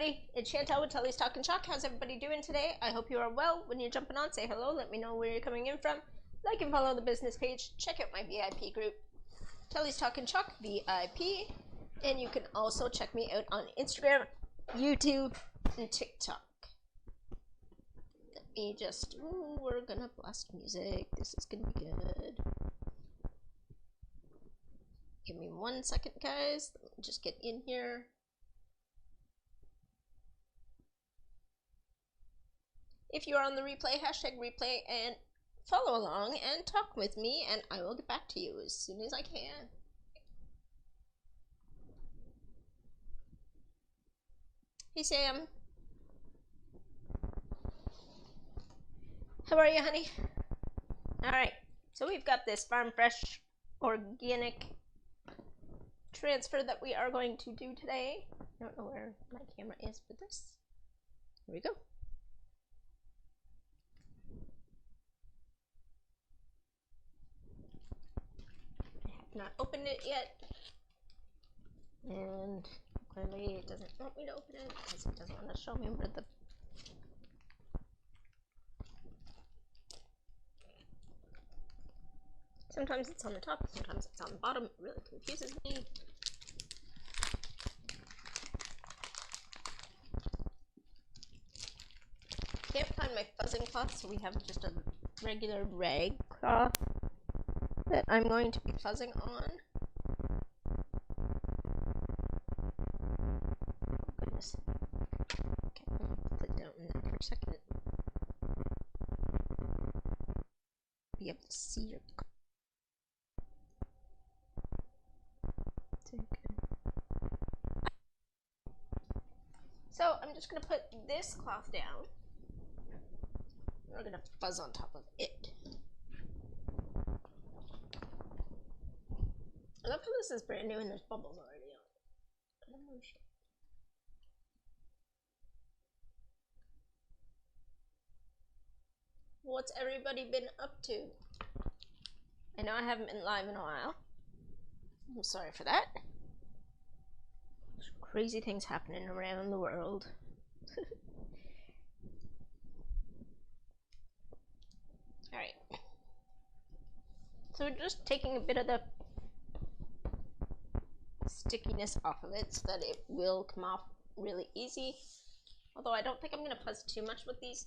everybody, it's Chantel with Tully's Talking Chalk. How's everybody doing today? I hope you are well. When you're jumping on, say hello, let me know where you're coming in from. Like and follow the business page. Check out my VIP group, Tully's Talking Chalk VIP. And you can also check me out on Instagram, YouTube, and TikTok. Let me just, we're gonna blast music. This is gonna be good. Give me 1 second, guys. Let me just get in here. If you are on the replay, hashtag replay and follow along and talk with me, and I will get back to you as soon as I can. Hey Sam. How are you, honey? Alright, so we've got this Farm Fresh organic transfer that we are going to do today. I don't know where my camera is for this. Here we go. Not opened it yet, and clearly it doesn't want me to open it because it doesn't want to show me where the sometimes it's on the top, sometimes it's on the bottom. It really confuses me. Can't find my fuzzing cloth, so we have just a regular rag cloth that I'm going to be fuzzing on. Oh, goodness. Okay, I'm going to put it down in there for a second. Be able to see your. So I'm just going to put this cloth down. We're going to fuzz on top of it. I love how this is brand new and there's bubbles already on it. What's everybody been up to? I know I haven't been live in a while. I'm sorry for that. There's crazy things happening around the world. Alright. So we're just taking a bit of the stickiness off of it so that it will come off really easy. Although I don't think I'm going to fuzz too much with these,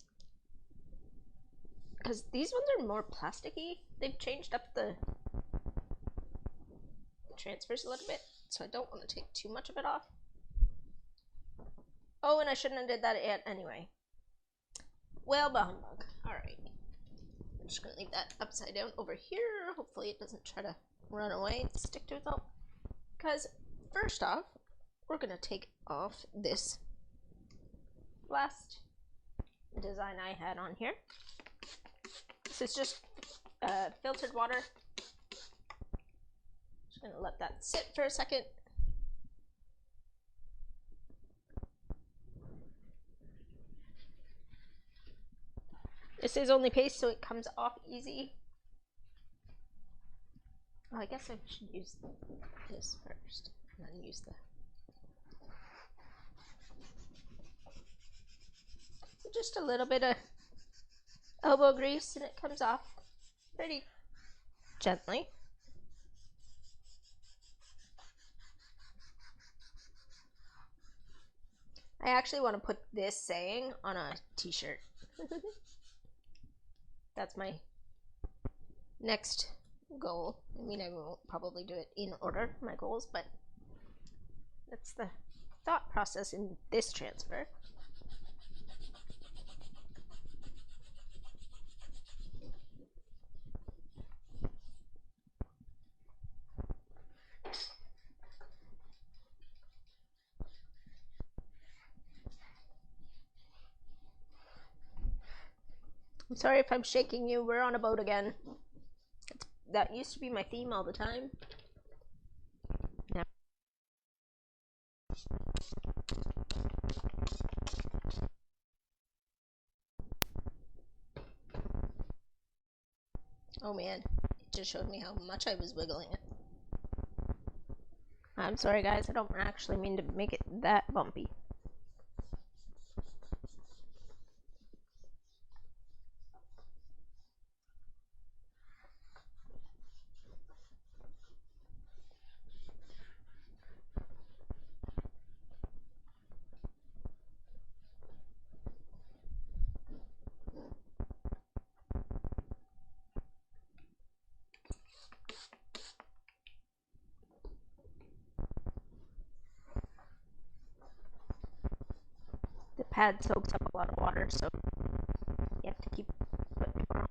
because these ones are more plasticky. They've changed up the transfers a little bit, so I don't want to take too much of it off. Oh, and I shouldn't have did that yet anyway. Well, bah humbug. Alright. I'm just going to leave that upside down over here. Hopefully it doesn't try to run away and stick to itself. Because first off, we're going to take off this last design I had on here. This is just filtered water. Just going to let that sit for a second. This is only paste, so it comes off easy. Oh, I guess I should use this first and then use the. Just a little bit of elbow grease and it comes off pretty gently. I actually want to put this saying on a t-shirt. That's my next goal. I mean, I won't probably do it in order, my goals, but that's the thought process in this transfer. I'm sorry if I'm shaking you. We're on a boat again. That used to be my theme all the time. Now. Oh man, it just showed me how much I was wiggling it. I'm sorry guys, I don't actually mean to make it that bumpy. pad soaks up a lot of water, so you have to keep putting more on.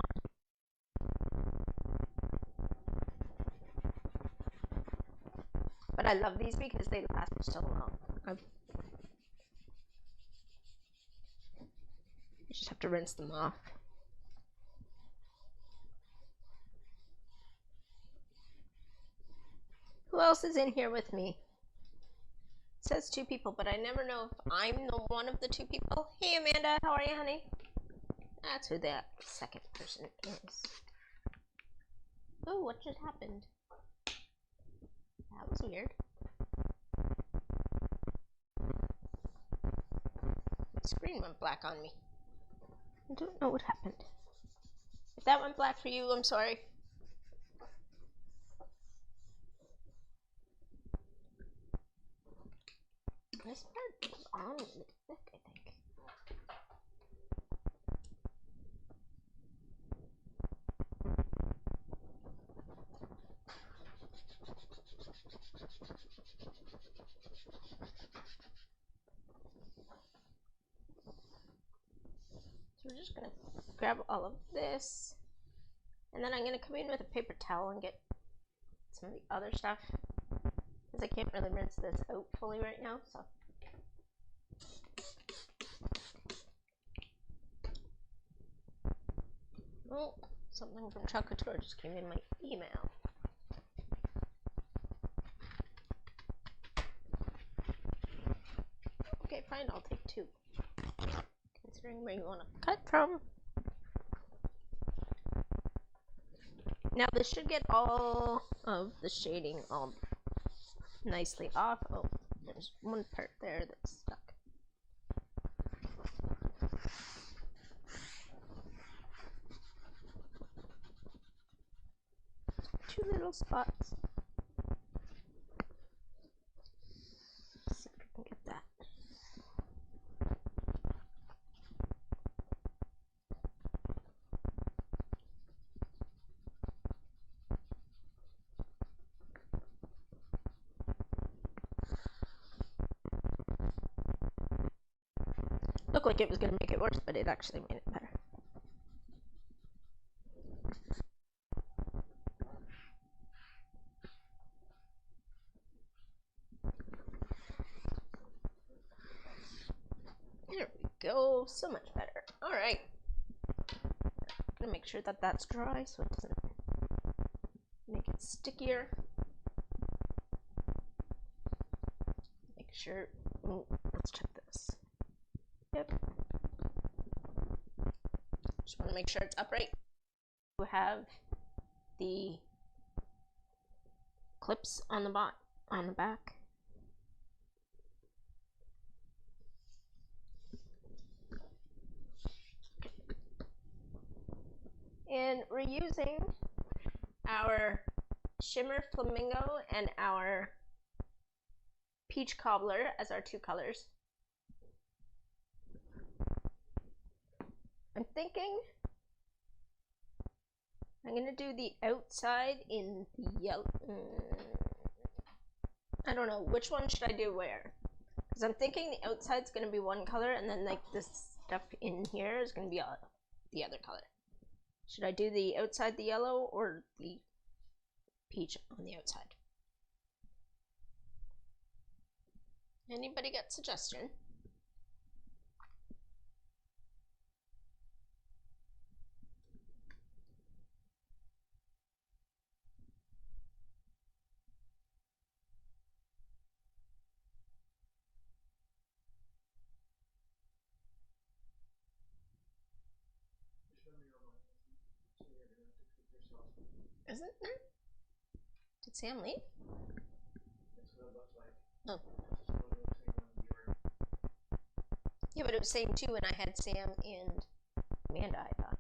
But I love these because they last so long. You just have to rinse them off. Who else is in here with me? It says 2 people, but I never know if I'm the one of the 2 people. Hey Amanda, how are you, honey? That's who that second person is. Oh, what just happened? That was weird. The screen went black on me. I don't know what happened. If that went black for you, I'm sorry. This part is on a little thick, I think. So we're just gonna grab all of this, and then I'm gonna come in with a paper towel and get some of the other stuff, because I can't really rinse this out fully right now, so. Oh, something from Chocolateur just came in my email. Okay, fine, I'll take 2. Considering where you want to cut from. Now this should get all of the shading all nicely off. Oh, there's one part there that's stuck. Two little spots. Let's see if we can get that. Looked like it was going to make it worse, but it actually made it better. There we go, so much better. All right, I'm gonna make sure that that's dry so it doesn't make it stickier. Make sure, let's check this. Yep. Just want to make sure it's upright. We have the clips on the back. And we're using our Shimmer Flamingo and our Peach Cobbler as our 2 colors. I'm thinking I'm gonna do the outside in the yellow. I don't know, which one should I do where? Because I'm thinking the outside's gonna be one color, and then like this stuff in here is gonna be the other color. Should I do the outside the yellow or the peach on the outside? Anybody got suggestion? Isn't there? Did Sam leave? That's what it looks like. Oh. So Yeah, but it was saying 2 and I had Sam and Amanda, I thought.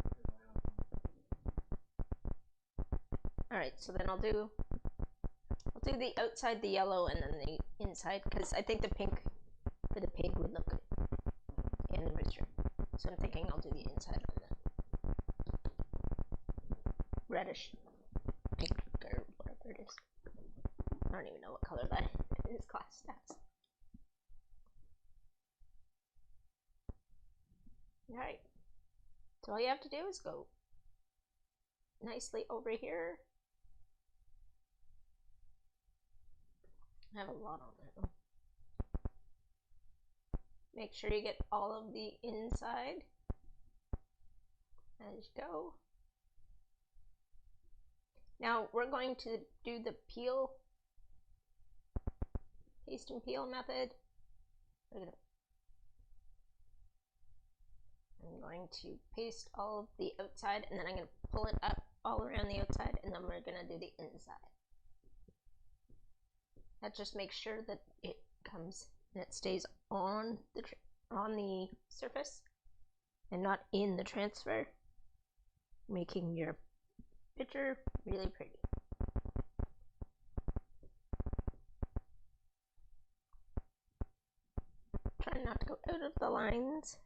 Alright, so then I'll do the outside the yellow and then the inside, because I think the pink for the pig would look good. And the rooster. So I'm thinking I'll do the inside on the reddish pink or whatever it is. I don't even know what color that is classed as. Alright. So all you have to do is go nicely over here. I have a lot on that. Make sure you get all of the inside as you go. Now we're going to do the peel, paste and peel method. I'm going to paste all of the outside, and then I'm going to pull it up all around the outside, and then we're going to do the inside. That just makes sure that it comes and it stays on the surface and not in the transfer, making your picture really pretty. Try not to go out of the lines.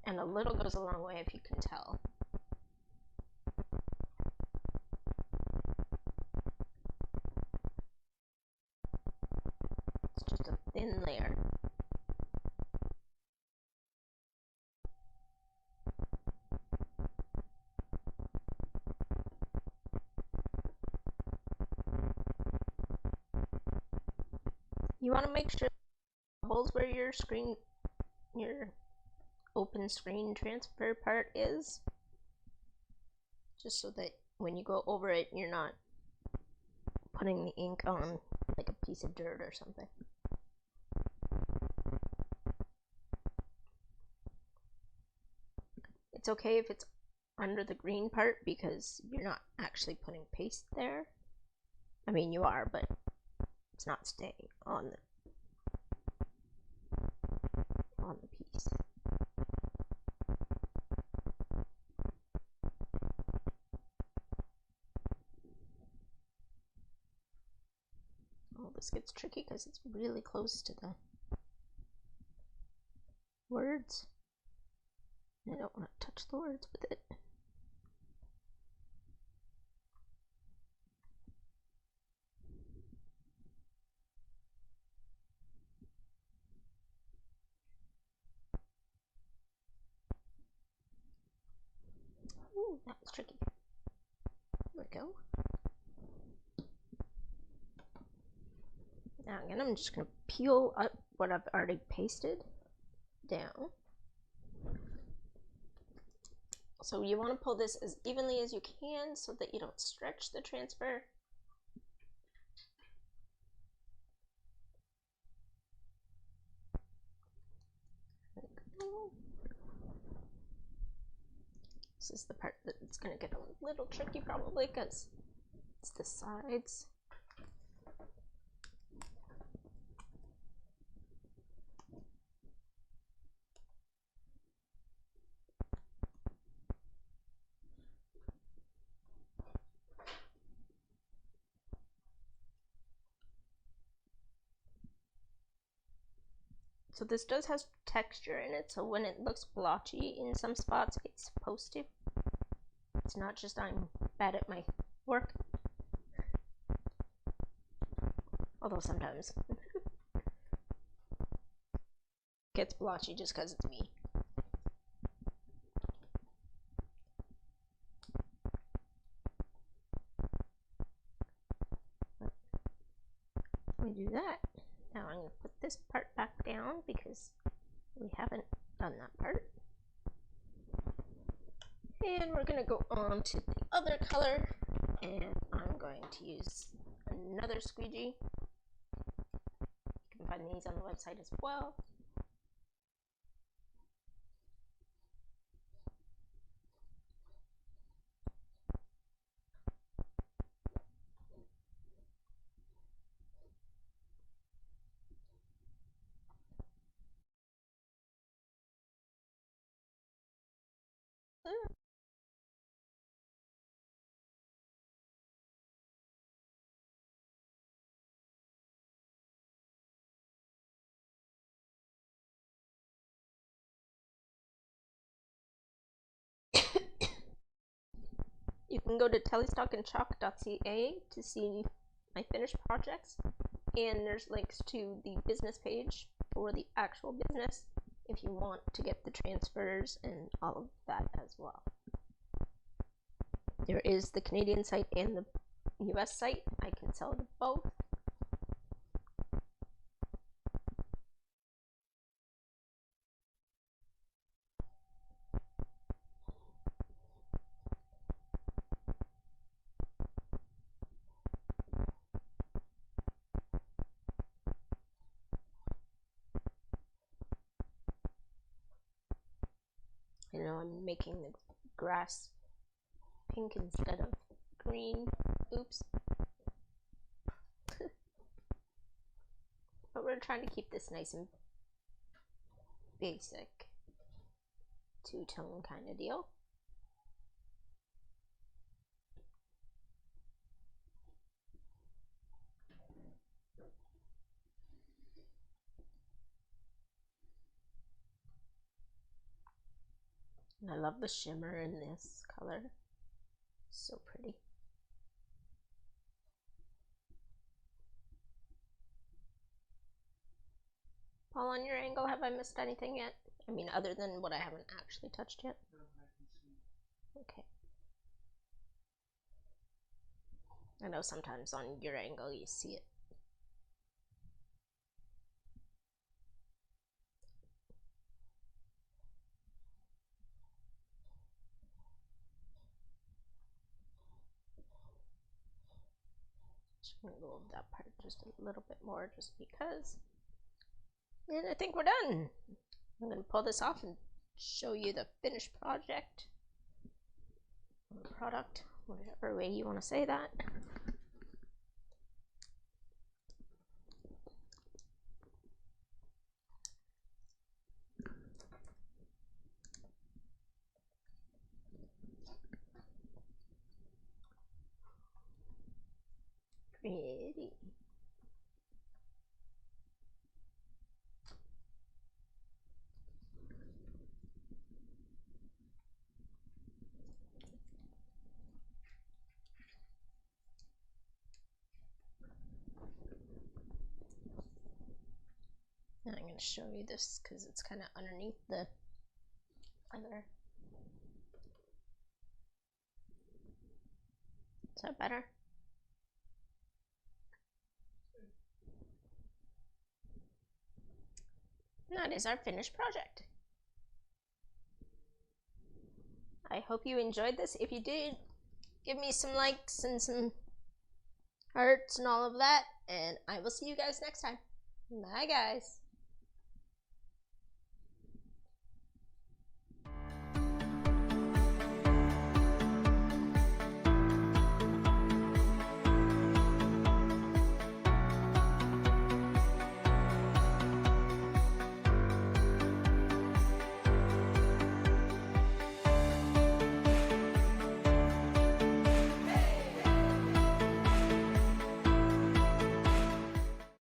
And a little goes a long way, if you can tell. It's just a thin layer. You want to make sure the bubbles where your open screen transfer part is, just so that when you go over it, you're not putting the ink on like a piece of dirt or something. It's okay if it's under the green part because you're not actually putting paste there. I mean, you are, but it's not staying on the piece. Oh, this gets tricky because it's really close to the words. I don't want to touch the words with it. Ooh, that was tricky. There we go. Now again, I'm just going to peel up what I've already pasted down. So you want to pull this as evenly as you can so that you don't stretch the transfer. This is the part that it's going to get a little tricky probably because it's the sides. So this does have texture in it, so when it looks blotchy in some spots, it's supposed to. It's not just I'm bad at my work. Although sometimes it gets blotchy just because it's me. We do that. Now I'm going to put this part back down because we haven't done that part. And we're going to go on to the other color, and I'm going to use another squeegee. You can find these on the website as well. You can go to tellystockandchalk.ca to see my finished projects. and there's links to the business page for the actual business if you want to get the transfers and all of that as well. There is the Canadian site and the US site. I can sell to both. I know I'm making the grass pink instead of green. Oops. But we're trying to keep this nice and basic two-tone kind of deal. And I love the shimmer in this color. So pretty. Paul, on your angle, have I missed anything yet? I mean, other than what I haven't actually touched yet? No, I can see. Okay. I know sometimes on your angle you see it. Just gonna go over that part just a little bit more just because. And I think we're done. I'm gonna pull this off and show you the finished project. Or product, whatever way you want to say that. Pretty. Now I'm going to show you this because it's kind of underneath the other. Is that better? And that is our finished project. I hope you enjoyed this. If you did, give me some likes and some hearts and all of that. And I will see you guys next time. Bye, guys.